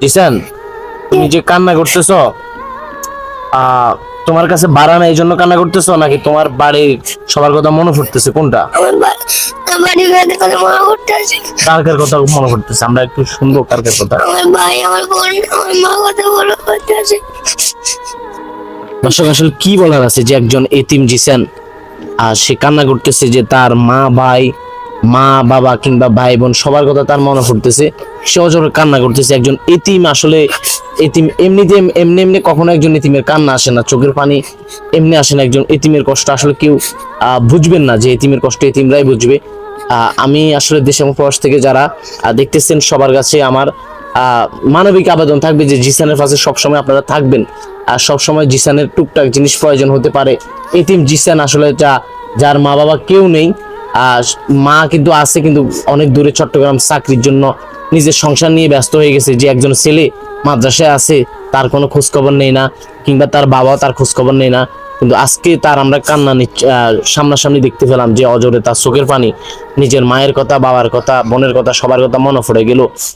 জিসান, তুমি যে কান্না করতেছো, তোমার কাছে ভাড়া না এই জন্য কান্না করতেছো, নাকি তোমার বাড়ির সবার কথা মনে পড়তেছে, কোনটা? আমার বাড়ির কথা মনে করতেছে। কার কার কথা মনে পড়তেছে? আমরা একটু শুনবো কার কার কথা। আমার ভাই, আমার বোন, আমার মা কথা মনে করতেছে। দর্শক, আসলে কি বলার আছে যে একজন এতিম জিসান সে কান্না করতেছে যে তার মা বাবা কিংবা ভাই বোন সবার কথা তার মনে পড়তেছে, সে অজরে কান্না করতেছে। একজন এতিম, আসলে এতিম এমনিতে এমনি এমনি কখনো একজন এতিমের কান্না আসে না, চোখের পানি এমনি আসে না। একজন এতিমের কষ্ট আসলে কেউ বুঝবেন না, যে এতিমের কষ্ট এতিমরাই বুঝবে। আমি আসলে দেশ এবং প্রবাস থেকে যারা দেখতেছেন, সবার কাছে আমার মানবিক আবেদন থাকবে যে জিসানের পাশে সবসময় আপনারা থাকবেন। আর সবসময় জিসানের টুকটাক জিনিস প্রয়োজন হতে পারে। এতিম জিসান আসলে যার মা বাবা কেউ নেই, মা কিন্তু আছে, কিন্তু অনেক দূরে চট্টগ্রাম চাকরির জন্য নিজের সংসার নিয়ে ব্যস্ত হয়ে গেছে। যে একজন ছেলে মাদ্রাসায় আছে, তার কোনো খোঁজ খবর নেই না, কিংবা তার বাবাও তার খোঁজ খবর নেই না। কিন্তু আজকে তার আমরা কান্না সামনাসামনি দেখতে পেলাম, যে অজরে তার চোখের পানি, নিজের মায়ের কথা, বাবার কথা, বোনের কথা, সবার কথা মনে পড়ে গেল।